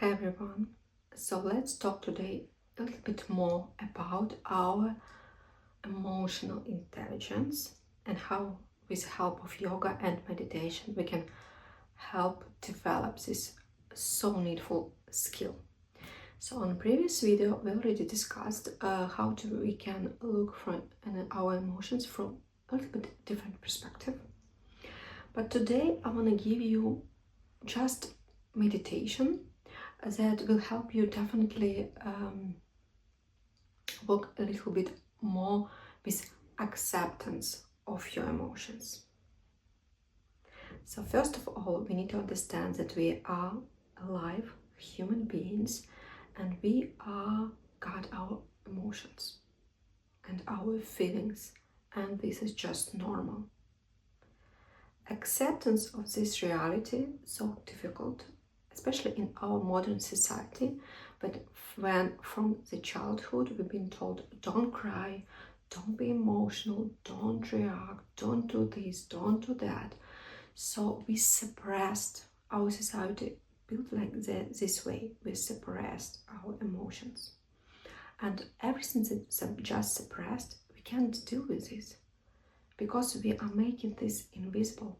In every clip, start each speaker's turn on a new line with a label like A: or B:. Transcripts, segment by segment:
A: Hi everyone. So let's talk today a little bit more about our emotional intelligence and how with the help of yoga and meditation we can help develop this so needful skill. So on previous video we already discussed how we can look from our emotions from a little bit different perspective. But today I want to give you just meditation that will help you definitely work a little bit more with acceptance of your emotions. So first of all, we need to understand that we are alive human beings and we are got our emotions and our feelings, and this is just normal. Acceptance of this reality is so difficult, especially in our modern society, but when from the childhood we've been told don't cry, don't be emotional, don't react, don't do this, don't do that. So we suppressed, our society built like this way, we suppressed our emotions. And everything that's just suppressed, we can't deal with this because we are making this invisible.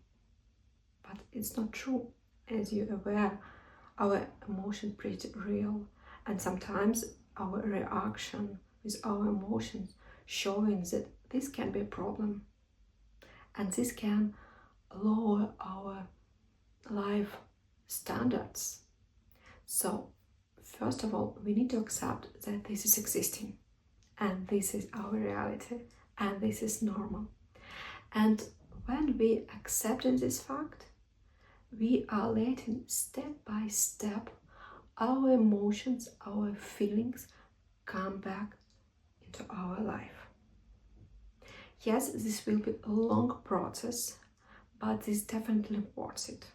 A: But it's not true. As you're aware, our emotions pretty real, and sometimes our reaction with our emotions showing that this can be a problem, and this can lower our life standards. So first of all, we need to accept that this is existing, and this is our reality, and this is normal. And when we accept this fact, we are letting step by step our emotions, our feelings come back into our life. Yes, this will be a long process, but it's definitely worth it,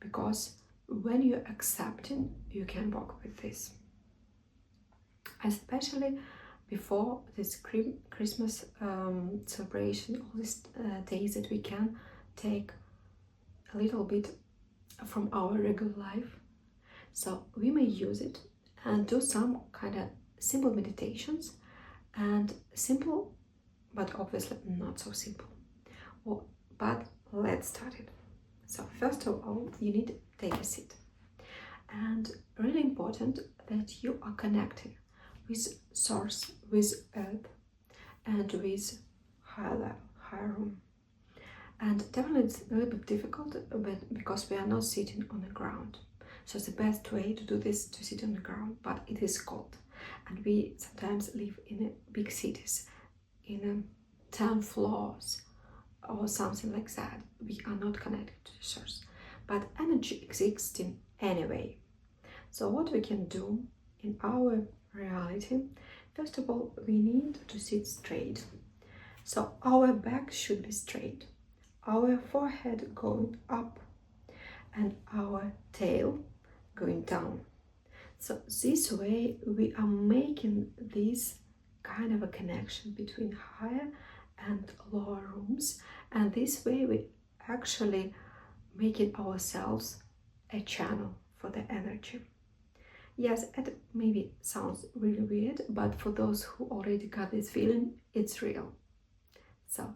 A: because when you're accepting, you can work with this. Especially before this Christmas celebration, all these days that we can take a little bit from our regular life. So we may use it and do some kind of simple meditations, and simple, but obviously not so simple. Well, but let's start it. So first of all, you need to take a seat. And really important that you are connecting with source, with earth, and with higher level, higher room. And definitely it's a little bit difficult, but because we are not sitting on the ground. So the best way to do this is to sit on the ground, but it is cold. And we sometimes live in big cities, in 10 floors or something like that. We are not connected to the source. But energy exists in any way. So what we can do in our reality, first of all, we need to sit straight. So our back should be straight, our forehead going up, and our tail going down. So this way we are making this kind of a connection between higher and lower rooms, and this way we actually making ourselves a channel for the energy. Yes, it maybe sounds really weird, but for those who already got this feeling, it's real. So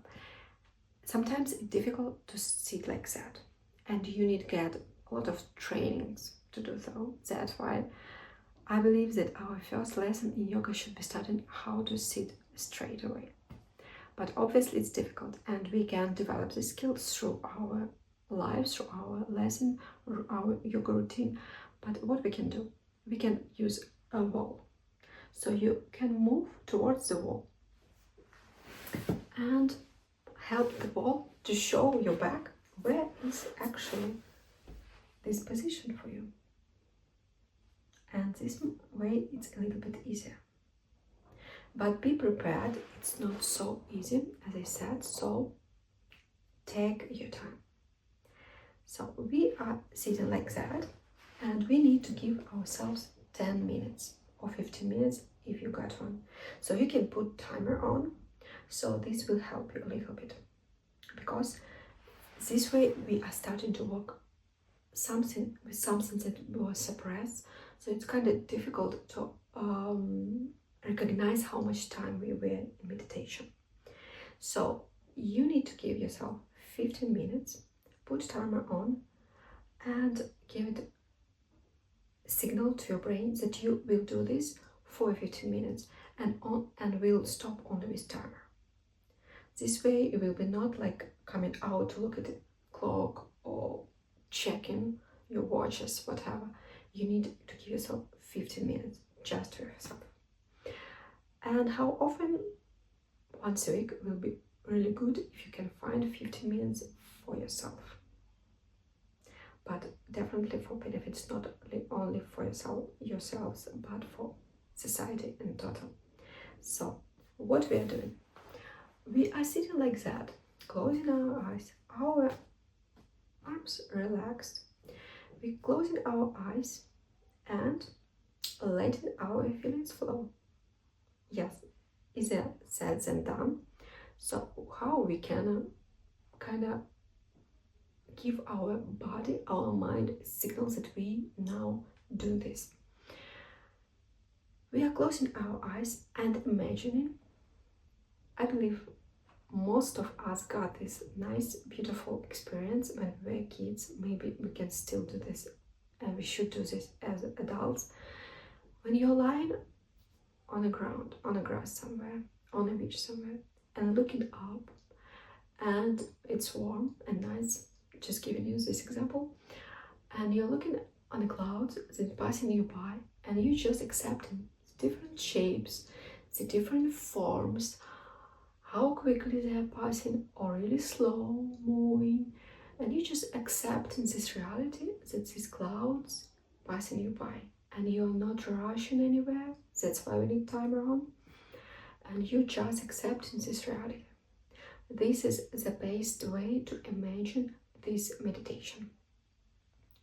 A: sometimes it's difficult to sit like that, and you need to get a lot of trainings to do so. That's why I believe that our first lesson in yoga should be studying how to sit straight away. But obviously it's difficult, and we can develop the skills through our lives, through our lesson, or our yoga routine. But what we can do, we can use a wall. So you can move towards the wall and help the wall to show your back where is actually this position for you. And this way it's a little bit easier. But be prepared, it's not so easy, as I said, so take your time. So we are sitting like that, and we need to give ourselves 10 minutes or 15 minutes if you got one. So you can put timer on, so this will help you a little bit, because this way we are starting to work something that was suppressed. So it's kind of difficult to recognize how much time we were in meditation. So you need to give yourself 15 minutes, put timer on, and give it a signal to your brain that you will do this for 15 minutes and will stop only with timer. This way you will be not like coming out to look at the clock or checking your watches, whatever. You need to give yourself 15 minutes just to yourself. And how often? Once a week will be really good if you can find 15 minutes for yourself. But definitely for benefits, not only for yourselves, but for society in total. So what we are doing? We are sitting like that, closing our eyes, our arms relaxed. We're closing our eyes and letting our feelings flow. Yes, easier said than done. So how we can kind of give our body, our mind signals that we now do this. We are closing our eyes and imagining. I believe most of us got this nice, beautiful experience when we were kids. Maybe we can still do this, and we should do this as adults. When you're lying on the ground, on the grass somewhere, on a beach somewhere, and looking up, and it's warm and nice, just giving you this example, and you're looking on the clouds that passing you by, and you just accepting the different shapes, the different forms, how quickly they are passing or really slow moving, and you just accepting this reality that these clouds passing you by, and you're not rushing anywhere. That's why we need timer on, and you just accepting this reality. This is the best way to imagine this meditation.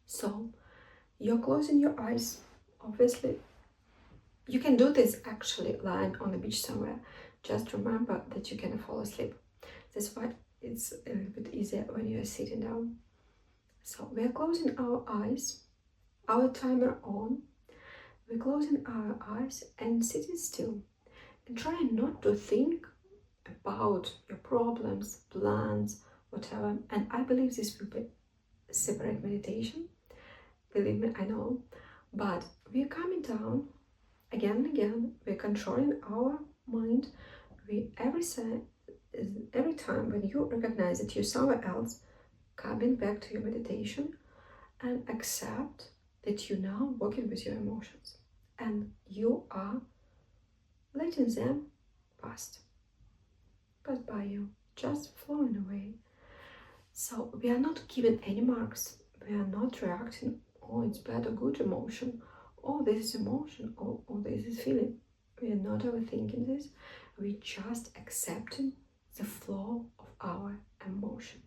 A: So you're closing your eyes. Obviously you can do this actually lying on the beach somewhere. Just remember that you can fall asleep. That's why it's a little bit easier when you're sitting down. So we're closing our eyes, our timer on. We're closing our eyes and sitting still, and try not to think about your problems, plans, whatever. And I believe this will be a separate meditation. Believe me, I know. But we're coming down again and again. We're controlling our mind. Every time when you recognize that you're somewhere else, coming back to your meditation and accept that you're now working with your emotions and you are letting them pass by you, just flowing away. So we are not giving any marks. We are not reacting, oh, it's bad or good emotion, oh, this is emotion, oh, this is feeling. We are not overthinking this. We're just accepting the flow of our emotion.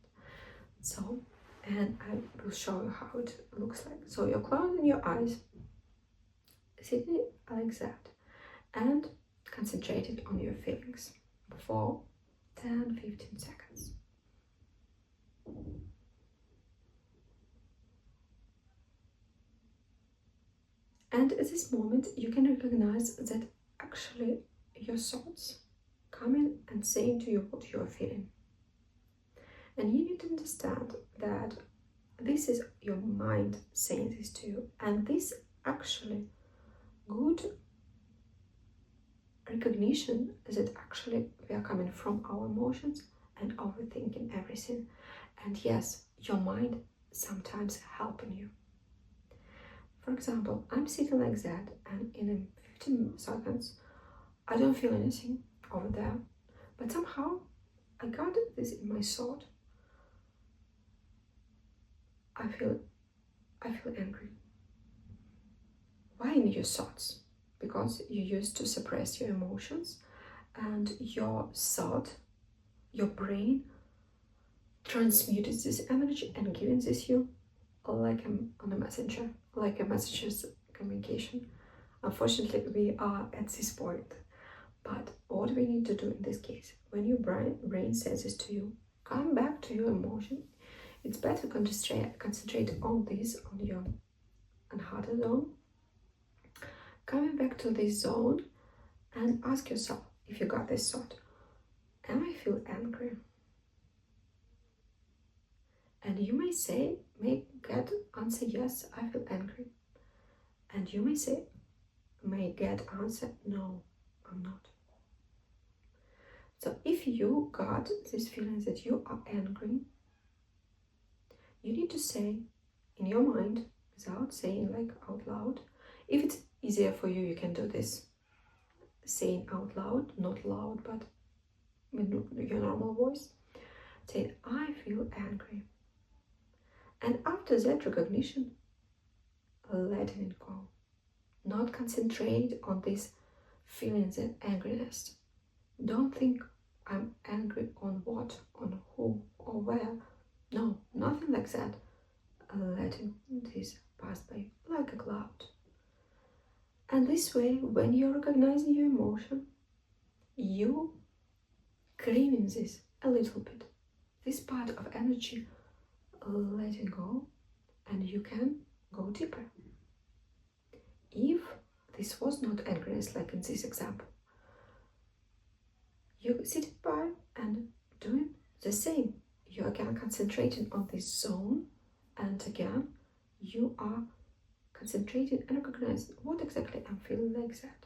A: So, and I will show you how it looks like. So you're closing your eyes, sitting like that, and concentrating on your feelings for 10-15 seconds. And at this moment, you can recognize that actually your thoughts coming and saying to you what you are feeling. And you need to understand that this is your mind saying this to you, and this actually good recognition that actually we are coming from our emotions and overthinking everything. And yes, your mind sometimes helping you. For example, I'm sitting like that, and in 15 seconds I don't feel anything over there, but somehow I got this in my thought. I feel angry. Why in your thoughts? Because you used to suppress your emotions, and your thought, your brain transmuted this energy and giving this you like on a messenger, like a messages communication. Unfortunately, we are at this point. But what we need to do in this case, when your brain says this to you, come back to your emotion. it's better to concentrate on this, on your unhearted zone. Coming back to this zone and ask yourself, if you got this thought, am I feel angry? And you may get answer, yes, I feel angry. And you may get answer, no, I'm not. So if you got this feeling that you are angry, you need to say in your mind, without saying like out loud. If it's easier for you, you can do this saying out loud, not loud, but with your normal voice. Say, I feel angry. And after that recognition, letting it go. Not concentrate on these feelings and angriness. Don't think I'm angry on what, on who, or where. No, nothing like that. Letting this pass by like a cloud. And this way, when you're recognizing your emotion, you cleaning this a little bit. This part of energy, letting go, and you can go deeper. If this was not angriness, like in this example, you sit by and doing the same. You again concentrating on this zone, and again you are concentrating and recognizing what exactly I'm feeling like that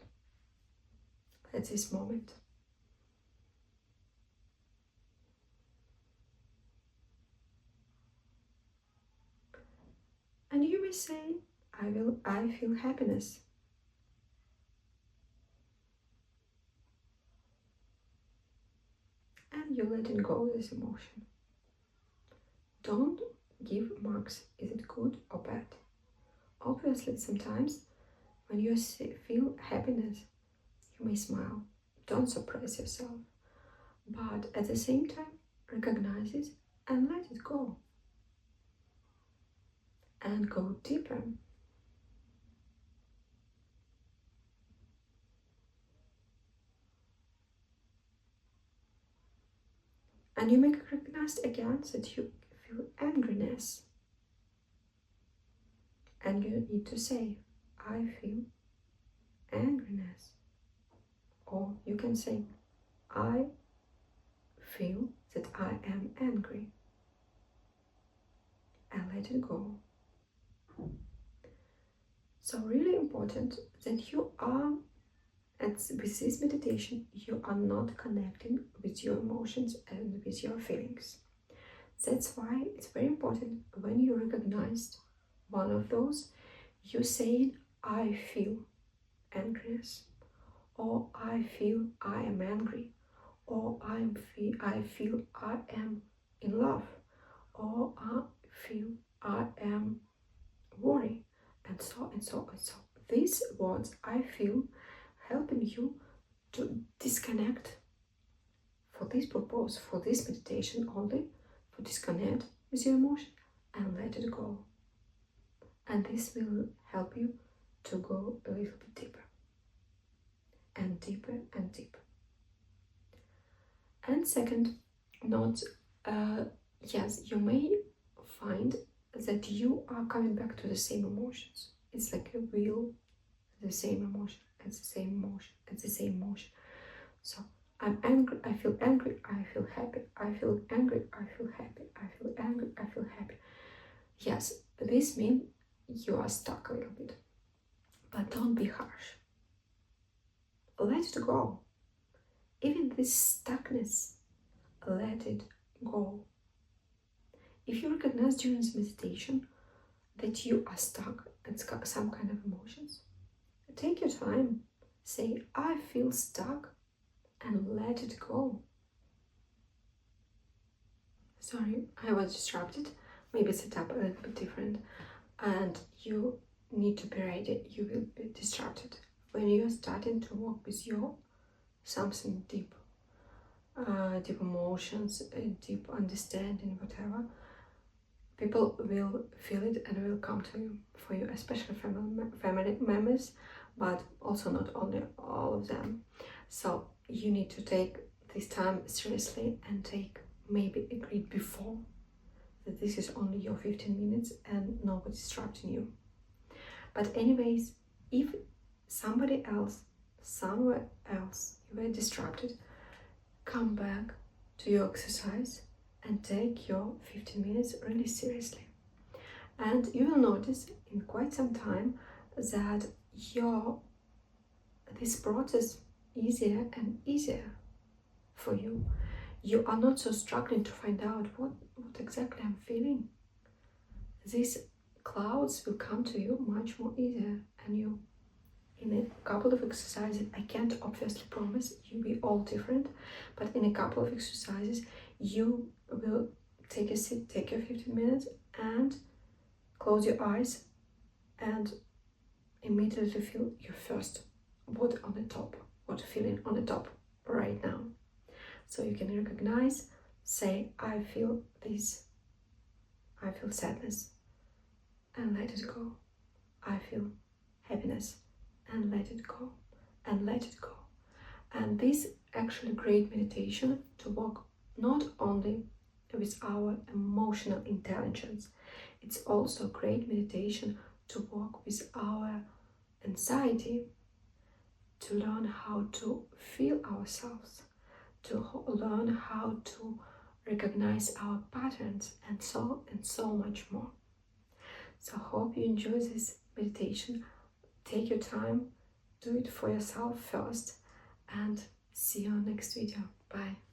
A: at this moment. And you may say, I feel happiness. And you're letting go of this emotion. Don't give marks, is it good or bad? Obviously, sometimes when you feel happiness, you may smile. Don't suppress yourself. But at the same time, recognize it and let it go. And go deeper. And you may recognize again that you feel angriness. And you need to say, I feel angriness. Or you can say, I feel that I am angry. And let it go. So really important that you are, with this meditation, you are not connecting with your emotions and with your feelings. That's why it's very important when you recognize one of those, you saying, I feel angriness, or I feel I am angry, or I feel I am in love, or I feel I am worried, and so and so and so. These words, I feel, helping you to disconnect for this purpose, for this meditation only, for disconnect with your emotion and let it go. And this will help you to go a little bit deeper and deeper and deeper. And second, yes, you may find that you are coming back to the same emotions. It's like a wheel, the same emotion, and the same emotion, and the same emotion. So I'm angry, I feel angry, I feel happy, I feel angry, I feel happy, I feel angry, I feel happy. Yes, this means you are stuck a little bit. But don't be harsh. Let it go. Even this stuckness, let it go. If you recognize during this meditation that you are stuck in some kind of emotions, take your time. Say, I feel stuck, and let it go. Sorry, I was disrupted. Maybe set up a little bit different. And you need to be ready. You will be disrupted. When you're starting to work with your something deep, deep emotions, deep understanding, whatever, people will feel it and will come to you, for you, especially family members, but also not only all of them. So you need to take this time seriously and take maybe a great before that this is only your 15 minutes and nobody's interrupting you. But anyways, if somebody else, somewhere else, you were distracted, come back to your exercise and take your 15 minutes really seriously. And you will notice in quite some time that this process easier and easier for you. You are not so struggling to find out what exactly I'm feeling. These clouds will come to you much more easier, and you, in a couple of exercises, I can't obviously promise you'll be all different, but in a couple of exercises you will take a seat, take your 15 minutes and close your eyes and immediately feel your first what on the top, what feeling on the top right now. So you can recognize, say, I feel this, I feel sadness, and let it go. I feel happiness, and let it go, and let it go. And this actually great meditation to work not only with our emotional intelligence, it's also great meditation to work with our anxiety, to learn how to feel ourselves, to learn how to recognize our patterns, and so much more. So hope you enjoy this meditation. Take your time, do it for yourself first, and see you on next video. Bye.